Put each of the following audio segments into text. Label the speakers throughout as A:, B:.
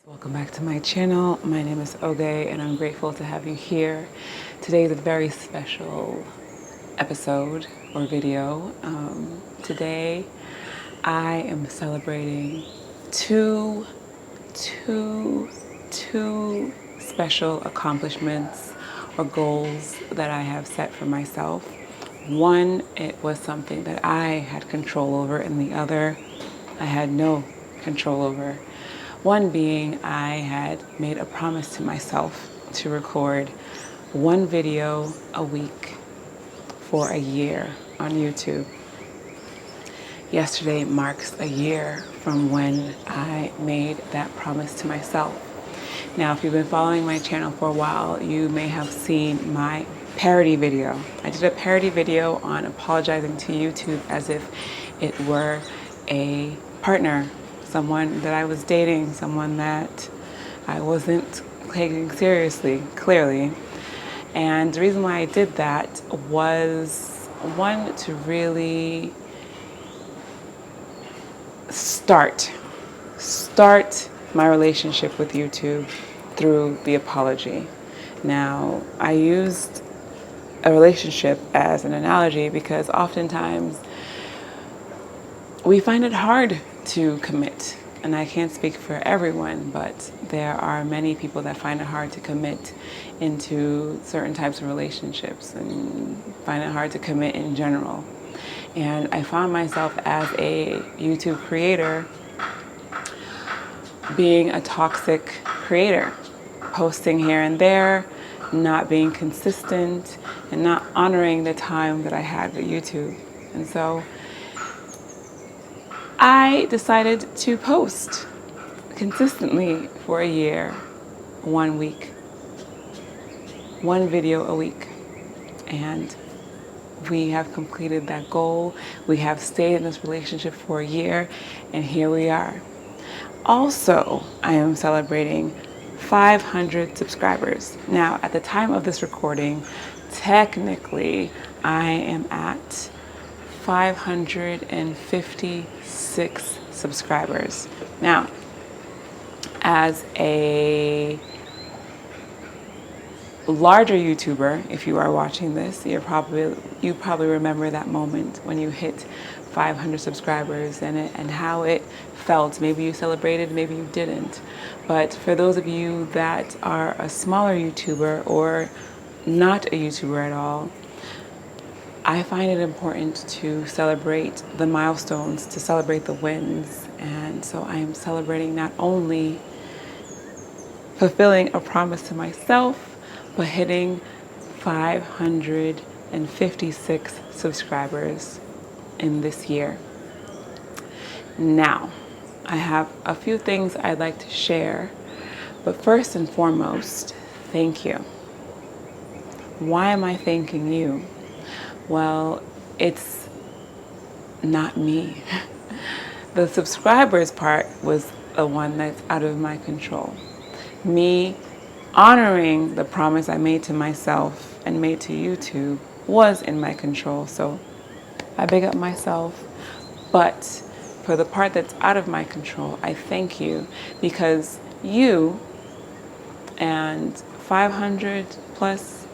A: Welcome back to my channel. My name is Onye and I'm grateful to have you here. Today is a very special episode or video. Today I am celebrating two special accomplishments or goals that I have set for myself. One, it was something that I had control over, and the other I had no control over. One being, I had made a promise to myself to record one video a week for a year on YouTube. Yesterday marks a year from when I made that promise to myself. Now, if you've been following my channel for a while, you may have seen my parody video. I did a parody video on apologizing to YouTube as if it were a partner, someone that I was dating, someone that I wasn't taking seriously, clearly. And the reason why I did that was, one, to really start my relationship with YouTube through the apology. Now, I used a relationship as an analogy because oftentimes we find it hard to commit. And I can't speak for everyone, but there are many people that find it hard to commit into certain types of relationships and find it hard to commit in general. And I found myself as a YouTube creator being a toxic creator, posting here and there, not being consistent, and not honoring the time that I had with YouTube. And so I decided to post consistently for a year, 1 week, one video a week. And we have completed that goal. We have stayed in this relationship for a year, and here we are. Also, I am celebrating 500 subscribers. Now, at the time of this recording, technically, I am at 556 subscribers. Now, as a larger YouTuber, if you are watching this, you probably remember that moment when you hit 500 subscribers and how it felt. Maybe you celebrated, maybe you didn't. But for those of you that are a smaller YouTuber or not a YouTuber at all, I find it important to celebrate the milestones, to celebrate the wins. And so I am celebrating not only fulfilling a promise to myself, but hitting 556 subscribers in this year. Now, I have a few things I'd like to share, but first and foremost, thank you. Why am I thanking you? Well, it's not me. The subscribers part was the one that's out of my control. Me honoring the promise I made to myself and made to YouTube was in my control, so I big up myself. But for the part that's out of my control, I thank you, because you and 500 plus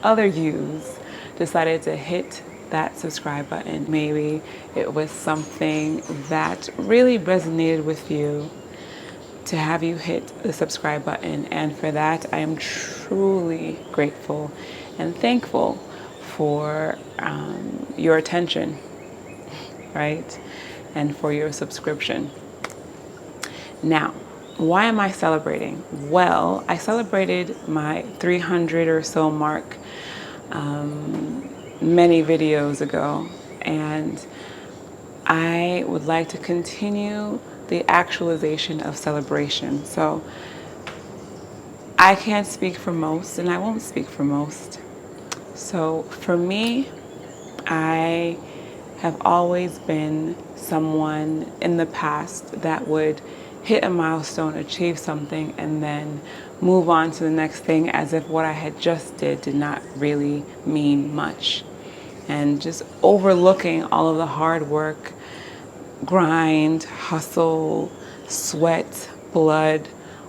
A: other yous decided to hit that subscribe button. Maybe it was something that really resonated with you to have you hit the subscribe button, and for that I am truly grateful and thankful for your attention, right? And for your subscription. Now, why am I celebrating? Well, I celebrated my 300 or so mark many videos ago, and I would like to continue the actualization of celebration. So I can't speak for most, and I won't speak for most. So for me, I have always been someone in the past that would hit a milestone, achieve something, and then move on to the next thing as if what I had just did not really mean much. And just overlooking all of the hard work, grind, hustle, sweat, blood,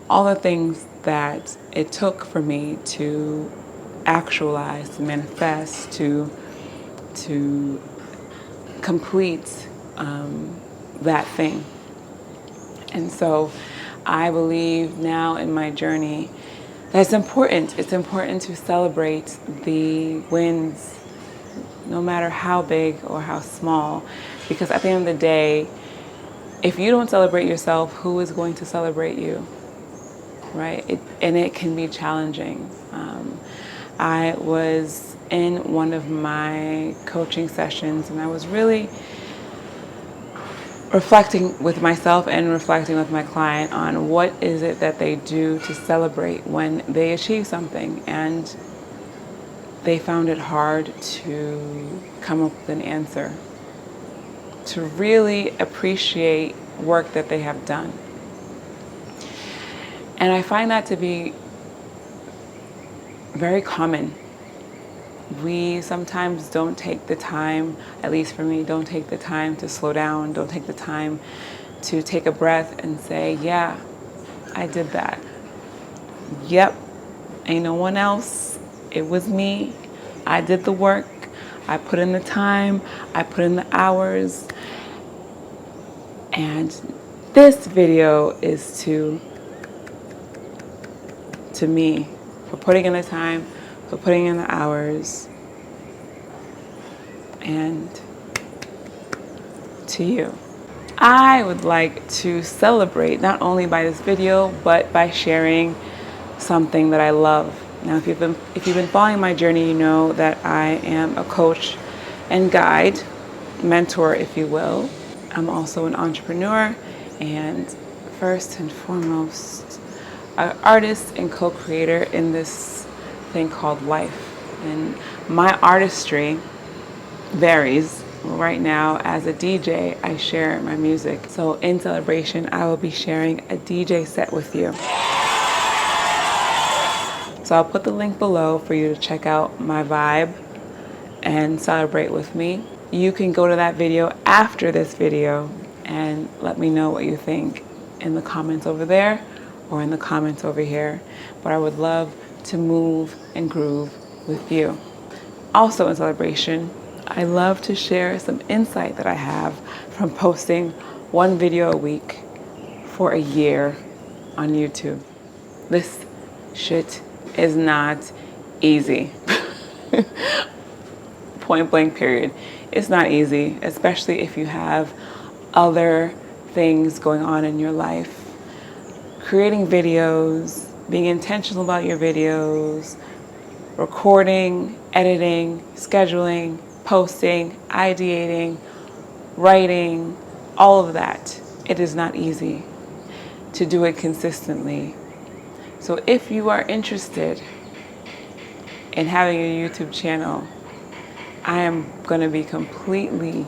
A: all the things that it took for me to actualize, to manifest, to complete that thing. And so I believe now in my journey that it's important. It's important to celebrate the wins, no matter how big or how small, because at the end of the day, if you don't celebrate yourself, who is going to celebrate you, right? And it can be challenging. I was in one of my coaching sessions, and I was really reflecting with myself and reflecting with my client on what is it that they do to celebrate when they achieve something. And they found it hard to come up with an answer, to really appreciate work that they have done. And I find that to be very common. We sometimes don't take the time, at least for me, don't take the time to slow down, don't take the time to take a breath and say, yeah, I did that. Yep, ain't no one else. It was me. I did the work. I put in the time. I put in the hours. And this video is to me for putting in the time, for putting in the hours, and to you. I would like to celebrate not only by this video, but by sharing something that I love. Now, if you've been following my journey, you know that I am a coach and guide, mentor, if you will. I'm also an entrepreneur, and first and foremost, an artist and co-creator in this thing called life. And my artistry varies. Right now, as a DJ, I share my music. So in celebration, I will be sharing a DJ set with you. So I'll put the link below for you to check out my vibe and celebrate with me. You can go to that video after this video and let me know what you think in the comments over there or in the comments over here. But I would love to move and groove with you. Also in celebration, I love to share some insight that I have from posting one video a week for a year on YouTube. This shit is not easy. Point blank period. It's not easy, especially if you have other things going on in your life. Creating videos, being intentional about your videos, recording, editing, scheduling, posting, ideating, writing, all of that. It is not easy to do it consistently. So if you are interested in having a YouTube channel, I am going to be completely,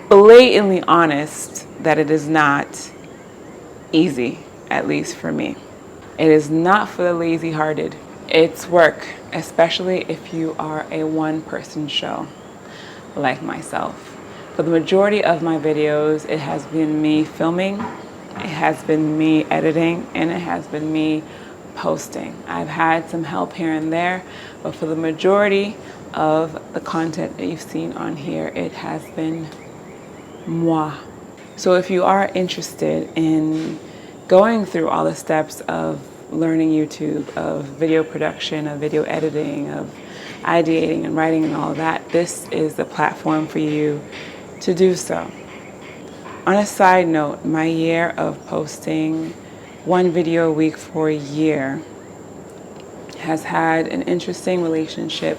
A: blatantly honest that it is not easy, at least for me. It is not for the lazy-hearted. It's work, especially if you are a one-person show like myself. For the majority of my videos, it has been me filming, it has been me editing, and it has been me posting. I've had some help here and there, but for the majority of the content that you've seen on here, it has been moi. So if you are interested in going through all the steps of learning YouTube, of video production, of video editing, of ideating and writing and all of that, this is the platform for you to do so. On a side note, my year of posting one video a week for a year has had an interesting relationship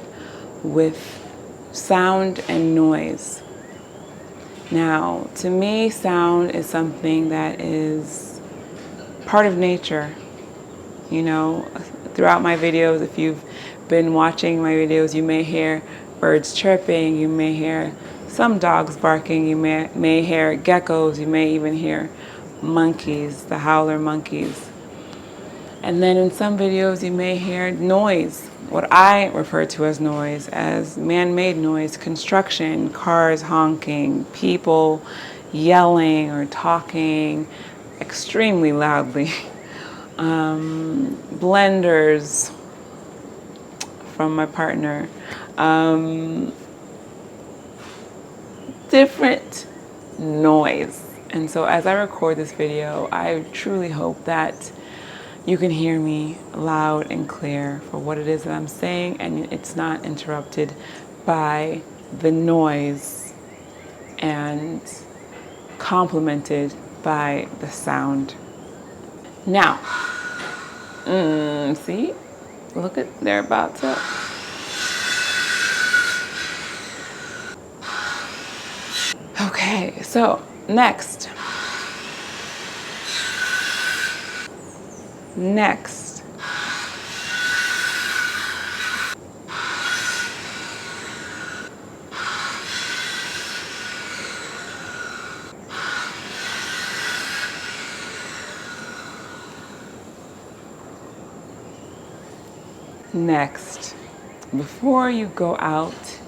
A: with sound and noise. Now, to me, sound is something that is part of nature. You know, throughout my videos, if you've been watching my videos, you may hear birds chirping, you may hear some dogs barking, you may hear geckos, you may even hear monkeys, the howler monkeys. And then in some videos, you may hear noise, what I refer to as noise, as man-made noise, construction, cars honking, people yelling or talking, extremely loudly. Blenders from my partner. Different noise. And so as I record this video, I truly hope that you can hear me loud and clear for what it is that I'm saying, and it's not interrupted by the noise and complemented by the sound. Now, see, look at, they're about to. Okay, so next. Next. Next. Before you go out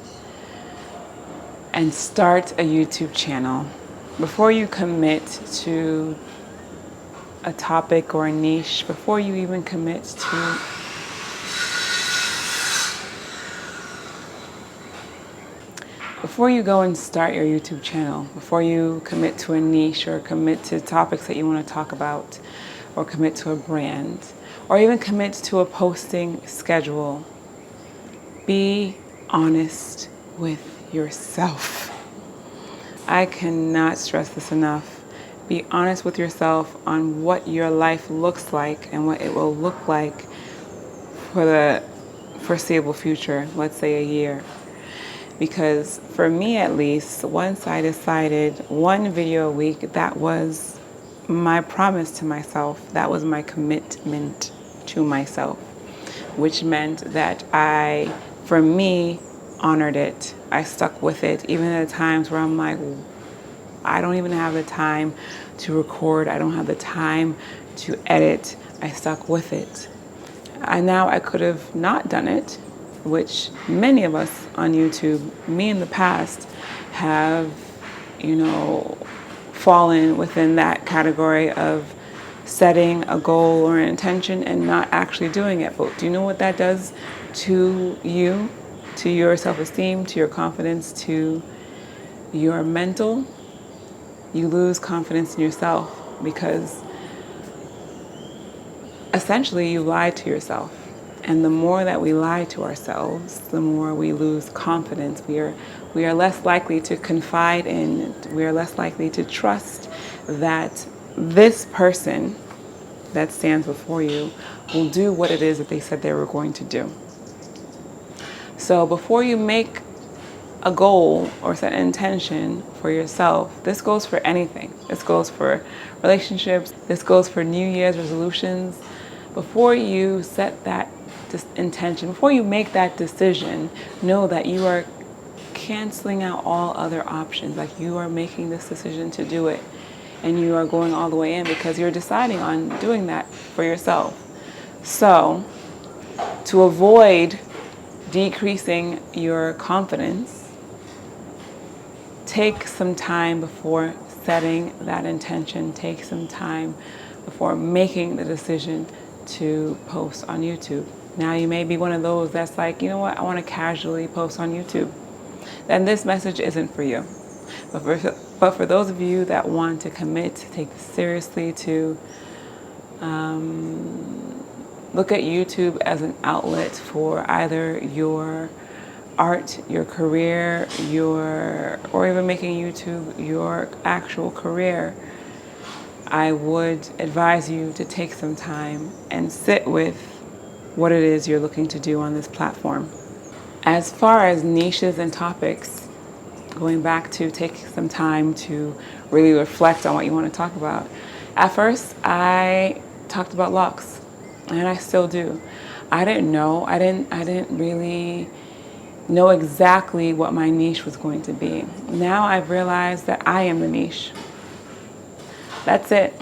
A: and start a YouTube channel, before you commit to a topic or a niche, before you even commit to before you go and start your YouTube channel, before you commit to a niche or commit to topics that you want to talk about, or commit to a brand, or even commit to a posting schedule, be honest with yourself. I cannot stress this enough. Be honest with yourself on what your life looks like and what it will look like for the foreseeable future, let's say a year. Because for me at least, once I decided one video a week, that was my promise to myself. That was my commitment to myself, which meant that I, for me, honored it. I stuck with it, even at times where I'm like, I don't even have the time to record. I don't have the time to edit. I stuck with it. Now I could have not done it, which many of us on YouTube, me in the past, have, fallen within that category of setting a goal or an intention and not actually doing it. But do you know what that does to you, to your self-esteem, to your confidence, to your mental? You lose confidence in yourself because essentially you lied to yourself. And the more that we lie to ourselves, the more we lose confidence. We are less likely to confide in, we are less likely to trust that this person that stands before you will do what it is that they said they were going to do. So before you make a goal or set an intention for yourself, this goes for anything. This goes for relationships. This goes for New Year's resolutions. Before you set that intention, before you make that decision, know that you are canceling out all other options. Like, you are making this decision to do it, and you are going all the way in because you're deciding on doing that for yourself. So, to avoid decreasing your confidence, take some time before setting that intention. Take some time before making the decision to post on YouTube. Now, you may be one of those that's like, you know what, I want to casually post on YouTube. Then this message isn't for you. But for those of you that want to commit, to take this seriously, to look at YouTube as an outlet for either your art, your career, or even making YouTube your actual career, I would advise you to take some time and sit with what it is you're looking to do on this platform. As far as niches and topics, going back to take some time to really reflect on what you want to talk about. At first, I talked about Locs, and I still do. I didn't really know exactly what my niche was going to be. Now I've realized that I am the niche. That's it.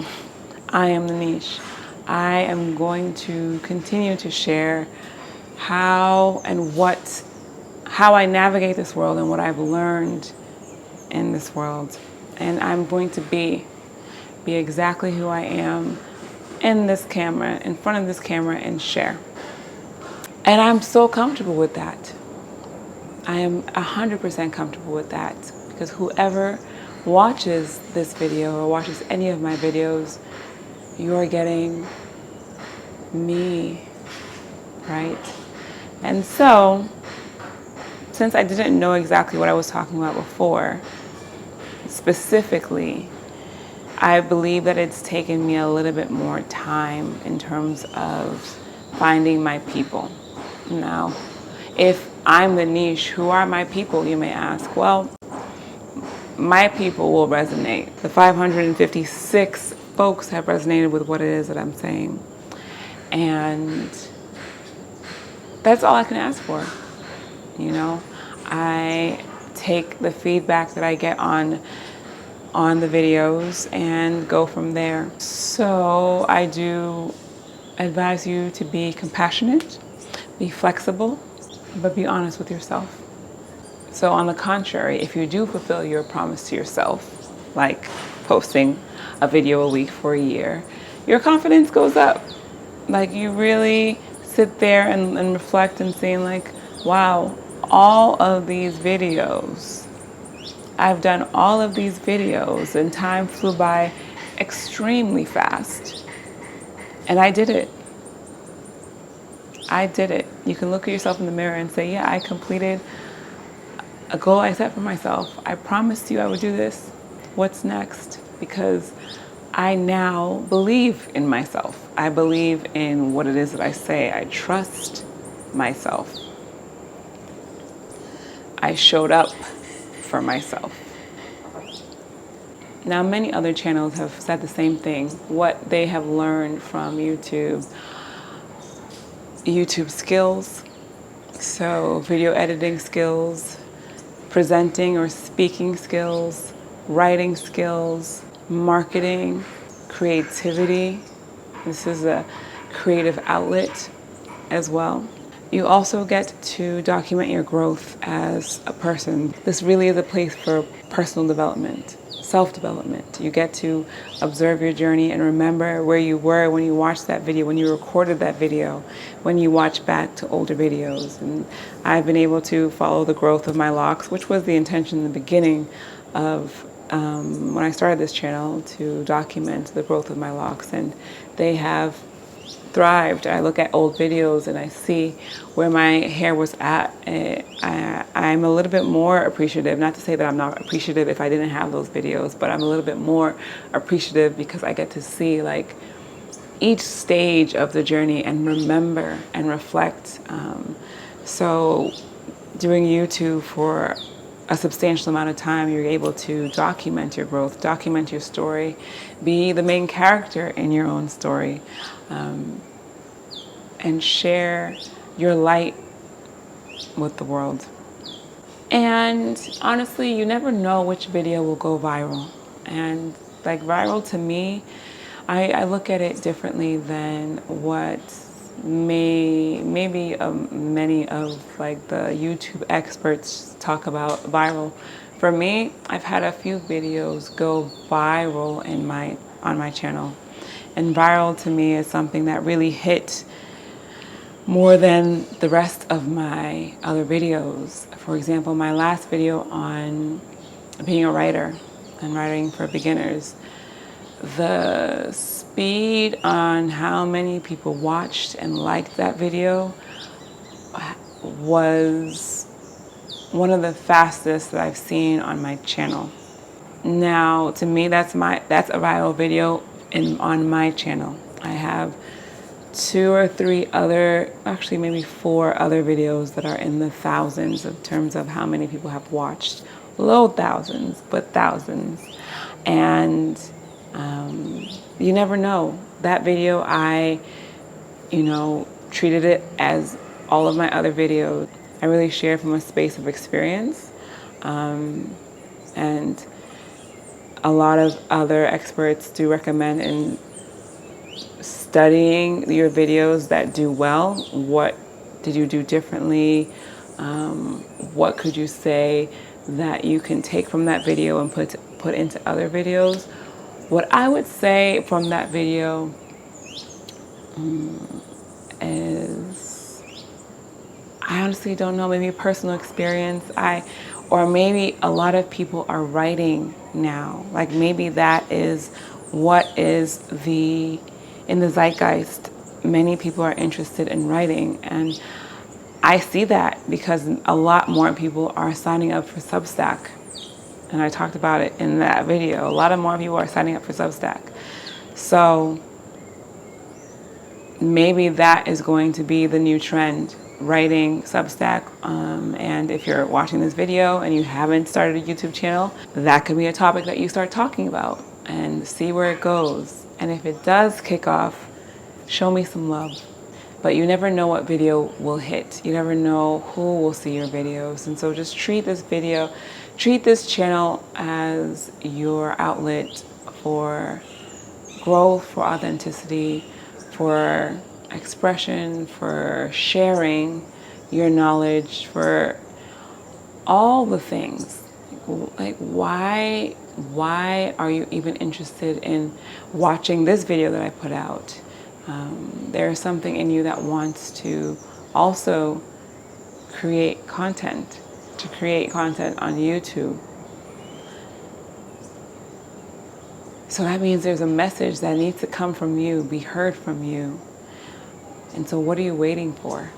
A: I am the niche. I am going to continue to share how I navigate this world and what I've learned in this world. And I'm going to be be exactly who I am in this camera, in front of this camera, and share. And I'm so comfortable with that. I am 100% comfortable with that, because whoever watches this video or watches any of my videos, you're getting me, right? And so, since I didn't know exactly what I was talking about before, specifically, I believe that it's taken me a little bit more time in terms of finding my people. Now, if I'm the niche, who are my people, you may ask? Well, my people will resonate. The 556 folks have resonated with what it is that I'm saying. And that's all I can ask for. You know, I take the feedback that I get on the videos and go from there. So I do advise you to be compassionate, be flexible, but be honest with yourself. So on the contrary, if you do fulfill your promise to yourself, like posting a video a week for a year, your confidence goes up. Like you really sit there and reflect and saying like, wow, all of these videos, I've done all of these videos and time flew by extremely fast. And I did it. I did it. You can look at yourself in the mirror and say, yeah, I completed a goal I set for myself. I promised you I would do this. What's next? Because I now believe in myself. I believe in what it is that I say. I trust myself. I showed up for myself. Now, many other channels have said the same thing. What they have learned from YouTube skills, so video editing skills, presenting or speaking skills, writing skills, marketing, creativity. This is a creative outlet as well. You also get to document your growth as a person. This really is a place for personal development, self-development. You get to observe your journey and remember where you were when you watched that video, when you recorded that video, when you watch back to older videos. And I've been able to follow the growth of my locks, which was the intention in the beginning of when I started this channel, to document the growth of my locks. And they have thrived. I look at old videos and I see where my hair was at. I'm a little bit more appreciative. Not to say that I'm not appreciative if I didn't have those videos, but I'm a little bit more appreciative because I get to see like each stage of the journey and remember and reflect. So doing YouTube for a substantial amount of time, you're able to document your growth, document your story, be the main character in your own story, and share your light with the world. And honestly, you never know which video will go viral. And like viral to me, I look at it differently than what maybe many of like the YouTube experts talk about viral. For me, I've had a few videos go viral on my channel. And viral to me is something that really hit more than the rest of my other videos. For example, my last video on being a writer and writing for beginners, the speed on how many people watched and liked that video was one of the fastest that I've seen on my channel. Now, to me, that's a viral video on my channel. I have 2 or 3 other, actually maybe 4 other videos that are in the thousands in terms of how many people have watched. Low thousands, but thousands. And you never know. That video, I treated it as all of my other videos. I really shared from a space of experience. And a lot of other experts do recommend in studying your videos that do well. What did you do differently? What could you say that you can take from that video and put into other videos? What I would say from that video is, I honestly don't know, maybe personal experience. Or maybe a lot of people are writing now. Like maybe that is what is in the zeitgeist. Many people are interested in writing, and I see that because a lot more people are signing up for Substack. And I talked about it in that video. A lot of more people are signing up for Substack. So maybe that is going to be the new trend, writing Substack. And if you're watching this video and you haven't started a YouTube channel, that could be a topic that you start talking about and see where it goes. And if it does kick off, show me some love. But you never know what video will hit. You never know who will see your videos. And so just treat this channel as your outlet for growth, for authenticity, for expression, for sharing your knowledge, for all the things. Like why are you even interested in watching this video that I put out? There's something in you that wants to also create content on YouTube. So that means there's a message that needs to come from you, be heard from you. And so what are you waiting for?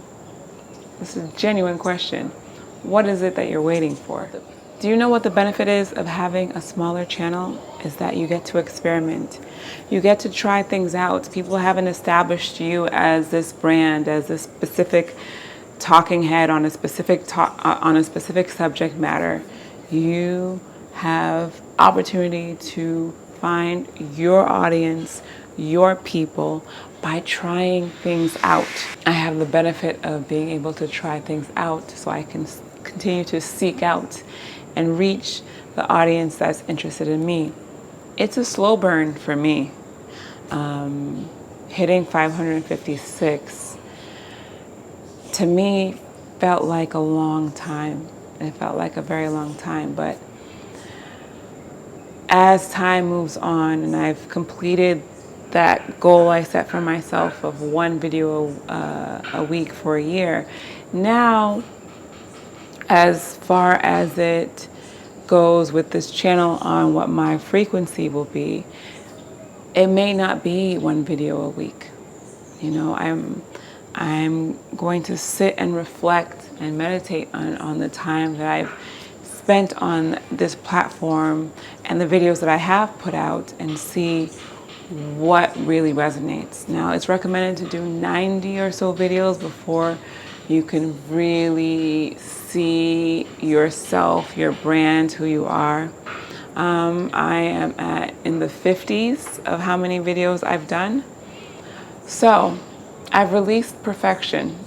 A: This is a genuine question. What is it that you're waiting for? Do you know what the benefit is of having a smaller channel? Is that you get to experiment. You get to try things out. People haven't established you as this brand, as this specific talking head on a specific subject matter. You have opportunity to find your audience, your people, by trying things out. I have the benefit of being able to try things out so I can continue to seek out and reach the audience that's interested in me. It's a slow burn for me. Hitting 556 to me felt like a long time. It felt like a very long time, but as time moves on and I've completed that goal I set for myself of one video a week for a year, now as far as it goes with this channel on what my frequency will be, it may not be one video a week. You know, I'm going to sit and reflect and meditate on the time that I've spent on this platform and the videos that I have put out and see what really resonates. Now, it's recommended to do 90 or so videos before you can really see yourself, your brand, who you are. I am in the 50s of how many videos I've done. So I've released perfection,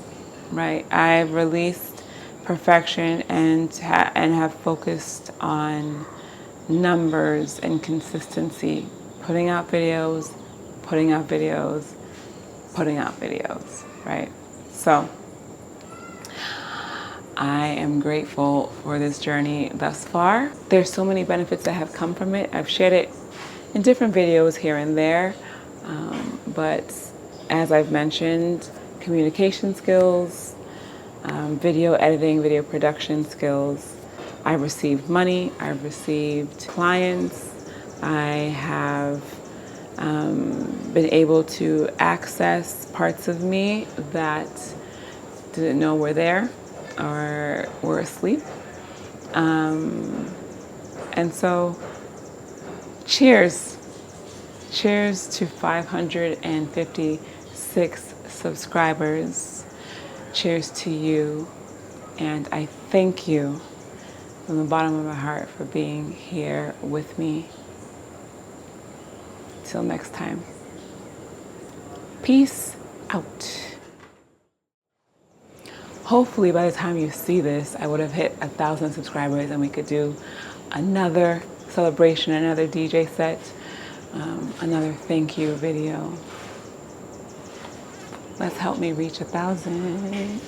A: right? I've released perfection and have focused on numbers and consistency, putting out videos, right? So I am grateful for this journey thus far. There's so many benefits that have come from it. I've shared it in different videos here and there, but as I've mentioned, communication skills, video editing, video production skills. I've received money, I've received clients, I have been able to access parts of me that didn't know were there or were asleep. And so, cheers. Cheers to 556 subscribers. Cheers to you. And I thank you from the bottom of my heart for being here with me. Till next time. Peace out. Hopefully by the time you see this, I would have hit 1,000 subscribers and we could do another celebration, another DJ set, another thank you video. Let's help me reach 1,000.